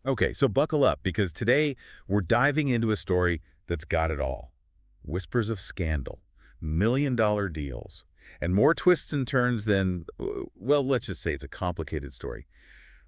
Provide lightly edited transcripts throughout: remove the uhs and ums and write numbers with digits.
Okay, so buckle up because today we're diving into a story that's got it all. Whispers of scandal, million-dollar deals, and more twists and turns than, well, let's just say it's a complicated story.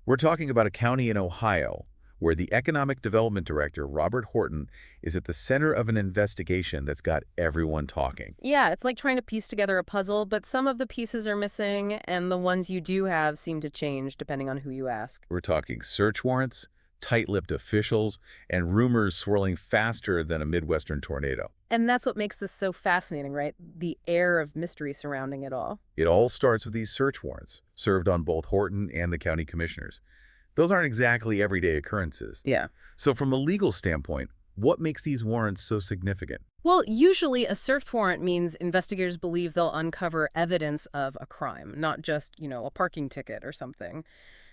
We're talking about a county in Ohio where the economic development director, Robert Horton, is at the center of an investigation that's got everyone talking. Yeah, it's like trying to piece together a puzzle, but some of the pieces are missing, and the ones you do have seem to change depending on who you ask. We're talking search warrants, tight-lipped officials, and rumors swirling faster than a Midwestern tornado. And that's what makes this so fascinating, right? The air of mystery surrounding it all. It all starts with these search warrants, served on both Horton and the county commissioners. Those aren't exactly everyday occurrences. Yeah. So from a legal standpoint, what makes these warrants so significant? Well, usually a search warrant means investigators believe they'll uncover evidence of a crime, not just, a parking ticket or something.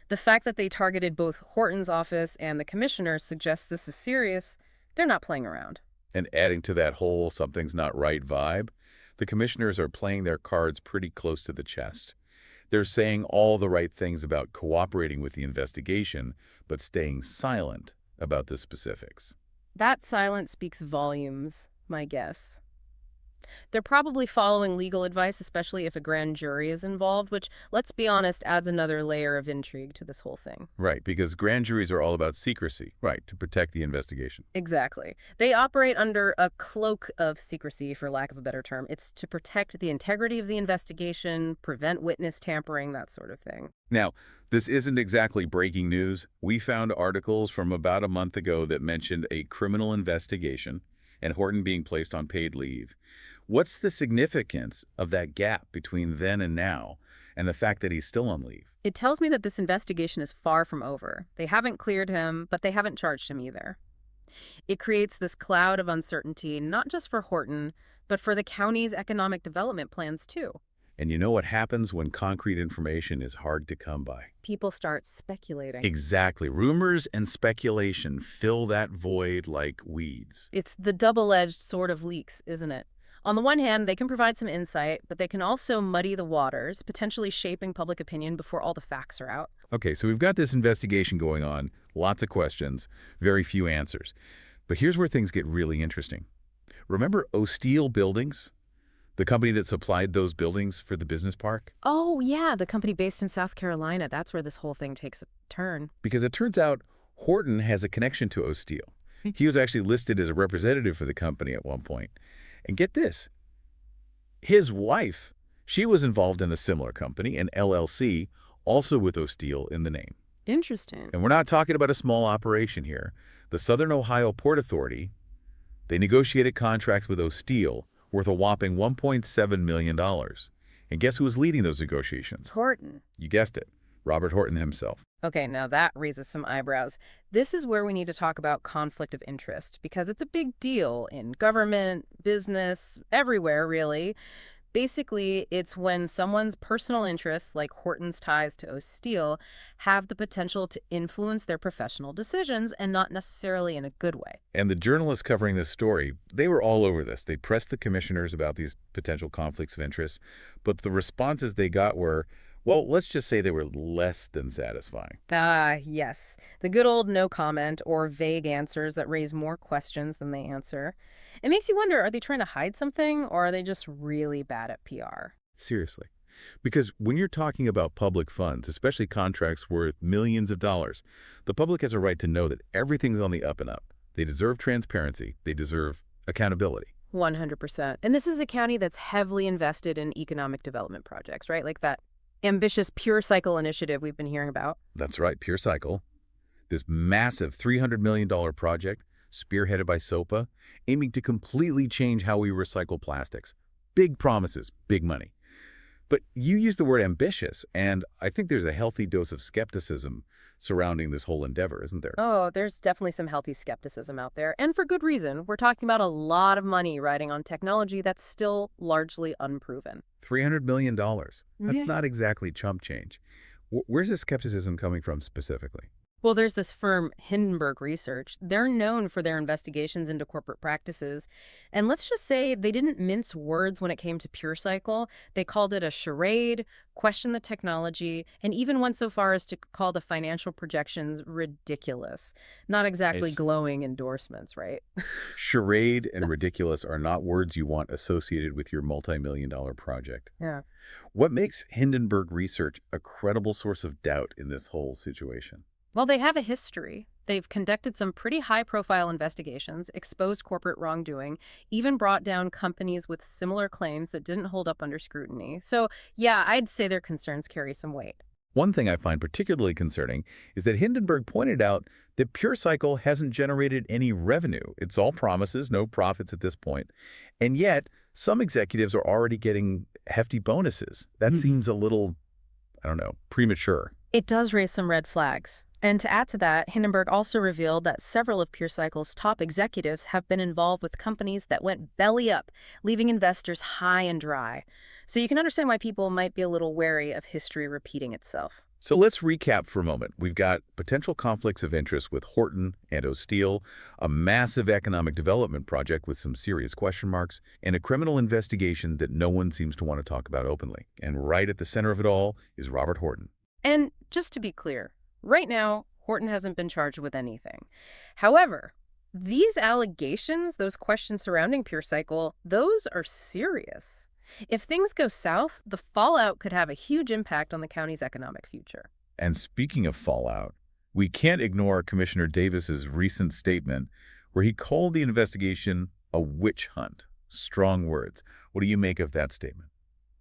The fact that they targeted both Horton's office and the commissioner suggests this is serious. They're not playing around. And adding to that whole something's not right vibe, the commissioners are playing their cards pretty close to the chest. They're saying all the right things about cooperating with the investigation, but staying silent about the specifics. That silence speaks volumes, my guess. They're probably following legal advice, especially if a grand jury is involved, which, let's be honest, adds another layer of intrigue to this whole thing. Right, because grand juries are all about secrecy, right, to protect the investigation. Exactly. They operate under a cloak of secrecy, for lack of a better term. It's to protect the integrity of the investigation, prevent witness tampering, that sort of thing. Now, this isn't exactly breaking news. We found articles from about a month ago that mentioned a criminal investigation and Horton being placed on paid leave. What's the significance of that gap between then and now and the fact that he's still on leave? It tells me that this investigation is far from over. They haven't cleared him, but they haven't charged him either. It creates this cloud of uncertainty, not just for Horton, but for the county's economic development plans, too. And you know what happens when concrete information is hard to come by? People start speculating. Exactly. Rumors and speculation fill that void like weeds. It's the double-edged sword of leaks, isn't it? On the one hand, they can provide some insight, but they can also muddy the waters, potentially shaping public opinion before all the facts are out. Okay, so we've got this investigation going on, lots of questions, very few answers. But here's where things get really interesting. Remember O'Steele Buildings? The company that supplied those buildings for the business park? Oh, yeah, the company based in South Carolina. That's where this whole thing takes a turn. Because it turns out Horton has a connection to O'Steele. He was actually listed as a representative for the company at one point. And get this, his wife, she was involved in a similar company, an LLC, also with O'Steele in the name. Interesting. And we're not talking about a small operation here. The Southern Ohio Port Authority, they negotiated contracts with O'Steele worth a whopping $1.7 million. And guess who was leading those negotiations? Horton. You guessed it, Robert Horton himself. Okay, now that raises some eyebrows. This is where we need to talk about conflict of interest, because it's a big deal in government, business, everywhere, really. Basically, it's when someone's personal interests, like Horton's ties to O'Steele, have the potential to influence their professional decisions, and not necessarily in a good way. And the journalists covering this story, they were all over this. They pressed the commissioners about these potential conflicts of interest, but the responses they got were, well, let's just say they were less than satisfying. Ah, yes. The good old no comment or vague answers that raise more questions than they answer. It makes you wonder, are they trying to hide something, or are they just really bad at PR? Seriously. Because when you're talking about public funds, especially contracts worth millions of dollars, the public has a right to know that everything's on the up and up. They deserve transparency. They deserve accountability. 100%. And this is a county that's heavily invested in economic development projects, right? Like that ambitious Pure Cycle initiative we've been hearing about. That's right, Pure Cycle. This massive $300 million project, spearheaded by SOPA, aiming to completely change how we recycle plastics. Big promises, big money. But you use the word ambitious, and I think there's a healthy dose of skepticism surrounding this whole endeavor, isn't there? Oh, there's definitely some healthy skepticism out there. And for good reason. We're talking about a lot of money riding on technology that's still largely unproven. $300 million. That's Yeah. not exactly chump change. Where's the skepticism coming from specifically? Well, there's this firm, Hindenburg Research. They're known for their investigations into corporate practices. And let's just say they didn't mince words when it came to Pure Cycle. They called it a charade, questioned the technology, and even went so far as to call the financial projections ridiculous. Not exactly Nice. glowing endorsements, right? Charade and ridiculous are not words you want associated with your multi-million-dollar project. Yeah. What makes Hindenburg Research a credible source of doubt in this whole situation? Well, they have a history. They've conducted some pretty high-profile investigations, exposed corporate wrongdoing, even brought down companies with similar claims that didn't hold up under scrutiny. So, yeah, I'd say their concerns carry some weight. One thing I find particularly concerning is that Hindenburg pointed out that Pure Cycle hasn't generated any revenue. It's all promises, no profits at this point. And yet, some executives are already getting hefty bonuses. That seems a little, I don't know, premature. It does raise some red flags. And to add to that, Hindenburg also revealed that several of PureCycle's top executives have been involved with companies that went belly up, leaving investors high and dry. So you can understand why people might be a little wary of history repeating itself. So let's recap for a moment. We've got potential conflicts of interest with Horton and O'Steele, a massive economic development project with some serious question marks, and a criminal investigation that no one seems to want to talk about openly. And right at the center of it all is Robert Horton. And just to be clear, right now, Horton hasn't been charged with anything. However, these allegations, those questions surrounding PureCycle, those are serious. If things go south, the fallout could have a huge impact on the county's economic future. And speaking of fallout, we can't ignore Commissioner Davis's recent statement where he called the investigation a witch hunt. Strong words. What do you make of that statement?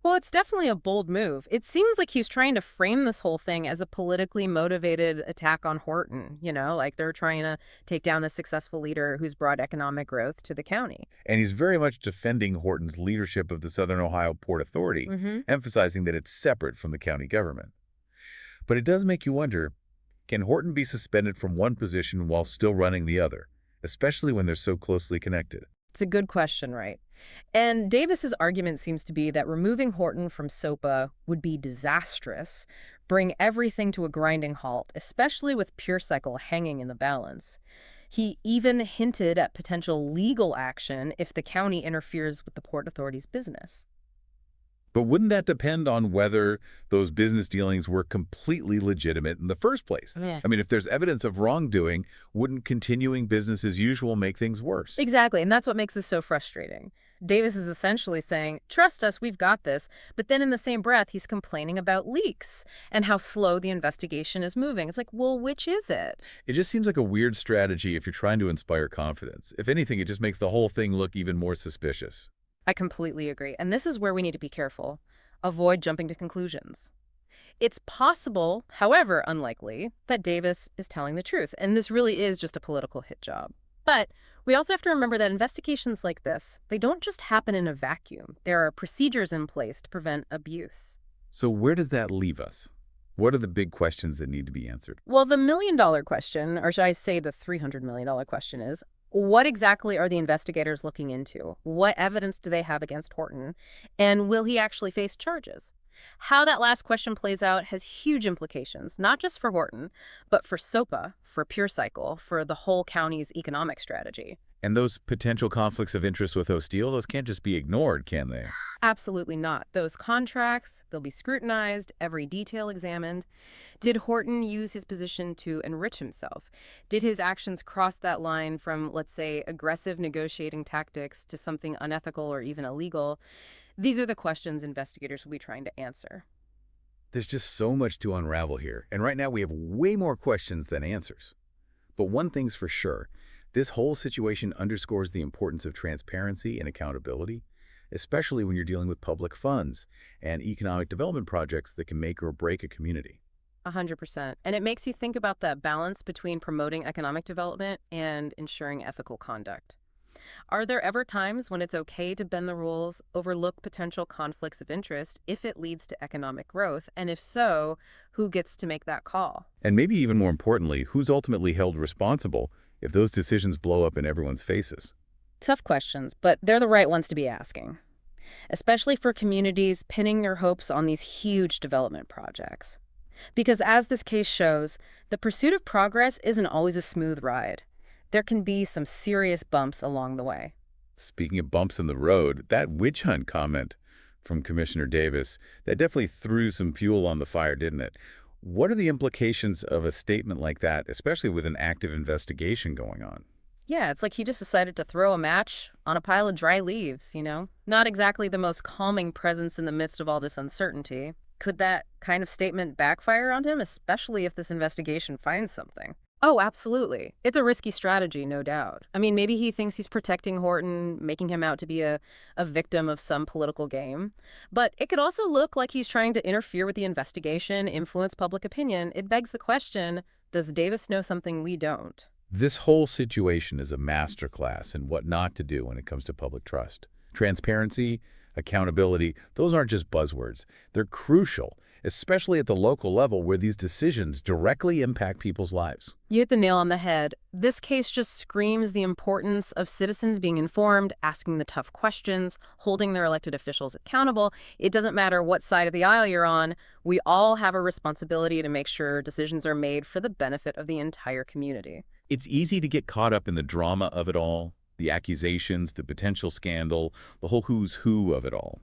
Well, it's definitely a bold move. It seems like he's trying to frame this whole thing as a politically motivated attack on Horton, like they're trying to take down a successful leader who's brought economic growth to the county. And he's very much defending Horton's leadership of the Southern Ohio Port Authority, Hmm. emphasizing that it's separate from the county government. But it does make you wonder, can Horton be suspended from one position while still running the other, especially when they're so closely connected? It's a good question, right? And Davis's argument seems to be that removing Horton from SOPA would be disastrous, bring everything to a grinding halt, especially with PureCycle hanging in the balance. He even hinted at potential legal action if the county interferes with the Port Authority's business. But wouldn't that depend on whether those business dealings were completely legitimate in the first place? Yeah. I mean, if there's evidence of wrongdoing, wouldn't continuing business as usual make things worse? Exactly, and that's what makes this so frustrating. Davis is essentially saying, trust us, we've got this, but then in the same breath, he's complaining about leaks and how slow the investigation is moving. It's like, well, which is it? It just seems like a weird strategy if you're trying to inspire confidence. If anything, it just makes the whole thing look even more suspicious. I completely agree, and this is where we need to be careful. Avoid jumping to conclusions. It's possible, however unlikely, that Davis is telling the truth, and this really is just a political hit job. But we also have to remember that investigations like this, they don't just happen in a vacuum. There are procedures in place to prevent abuse. So where does that leave us? What are the big questions that need to be answered? Well, the million-dollar question, or should I say the $300 million question is, what exactly are the investigators looking into? What evidence do they have against Horton? And will he actually face charges? How that last question plays out has huge implications, not just for Horton, but for SOPA, for PureCycle, for the whole county's economic strategy. And those potential conflicts of interest with O'Steele, those can't just be ignored, can they? Absolutely not. Those contracts, they'll be scrutinized, every detail examined. Did Horton use his position to enrich himself? Did his actions cross that line from, let's say, aggressive negotiating tactics to something unethical or even illegal? These are the questions investigators will be trying to answer. There's just so much to unravel here, and right now we have way more questions than answers. But one thing's for sure, this whole situation underscores the importance of transparency and accountability, especially when you're dealing with public funds and economic development projects that can make or break a community. 100%. And it makes you think about that balance between promoting economic development and ensuring ethical conduct. Are there ever times when it's okay to bend the rules, overlook potential conflicts of interest if it leads to economic growth? And if so, who gets to make that call? And maybe even more importantly, who's ultimately held responsible if those decisions blow up in everyone's faces? Tough questions, but they're the right ones to be asking, especially for communities pinning their hopes on these huge development projects. Because as this case shows, the pursuit of progress isn't always a smooth ride. There can be some serious bumps along the way. Speaking of bumps in the road, that witch hunt comment from Commissioner Davis, that definitely threw some fuel on the fire, didn't it? What are the implications of a statement like that, especially with an active investigation going on? Yeah, it's like he just decided to throw a match on a pile of dry leaves, you know? Not exactly the most calming presence in the midst of all this uncertainty. Could that kind of statement backfire on him, especially if this investigation finds something? Oh, absolutely. It's a risky strategy, no doubt. I mean, maybe he thinks he's protecting Horton, making him out to be a victim of some political game. But it could also look like he's trying to interfere with the investigation, influence public opinion. It begs the question, does Davis know something we don't? This whole situation is a masterclass in what not to do when it comes to public trust. Transparency, accountability, those aren't just buzzwords. They're crucial, especially at the local level where these decisions directly impact people's lives. You hit the nail on the head. This case just screams the importance of citizens being informed, asking the tough questions, holding their elected officials accountable. It doesn't matter what side of the aisle you're on, we all have a responsibility to make sure decisions are made for the benefit of the entire community. It's easy to get caught up in the drama of it all, the accusations, the potential scandal, the whole who's who of it all.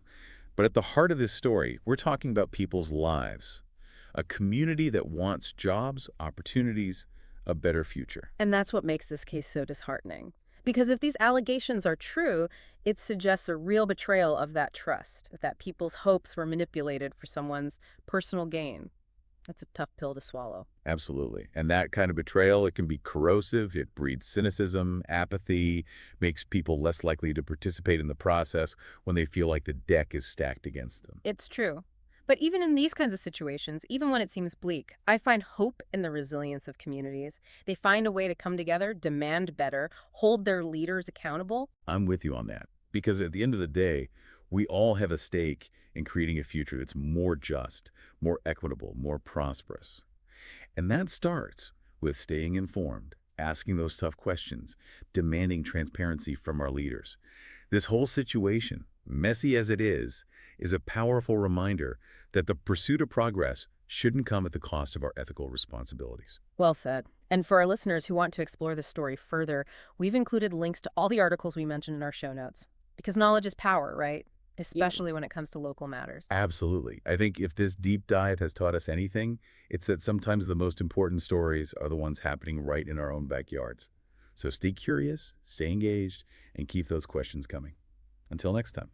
But at the heart of this story, we're talking about people's lives, a community that wants jobs, opportunities, a better future. And that's what makes this case so disheartening. Because if these allegations are true, it suggests a real betrayal of that trust, that people's hopes were manipulated for someone's personal gain. That's a tough pill to swallow. Absolutely. And that kind of betrayal, it can be corrosive. It breeds cynicism, apathy, makes people less likely to participate in the process when they feel like the deck is stacked against them. It's true. But even in these kinds of situations, even when it seems bleak, I find hope in the resilience of communities. They find a way to come together, demand better, hold their leaders accountable. I'm with you on that. Because at the end of the day, we all have a stake in creating a future that's more just, more equitable, more prosperous. And that starts with staying informed, asking those tough questions, demanding transparency from our leaders. This whole situation, messy as it is a powerful reminder that the pursuit of progress shouldn't come at the cost of our ethical responsibilities. Well said. And for our listeners who want to explore this story further, we've included links to all the articles we mentioned in our show notes. Because knowledge is power, right? Especially when it comes to local matters. Absolutely. I think if this deep dive has taught us anything, it's that sometimes the most important stories are the ones happening right in our own backyards. So stay curious, stay engaged, and keep those questions coming. Until next time.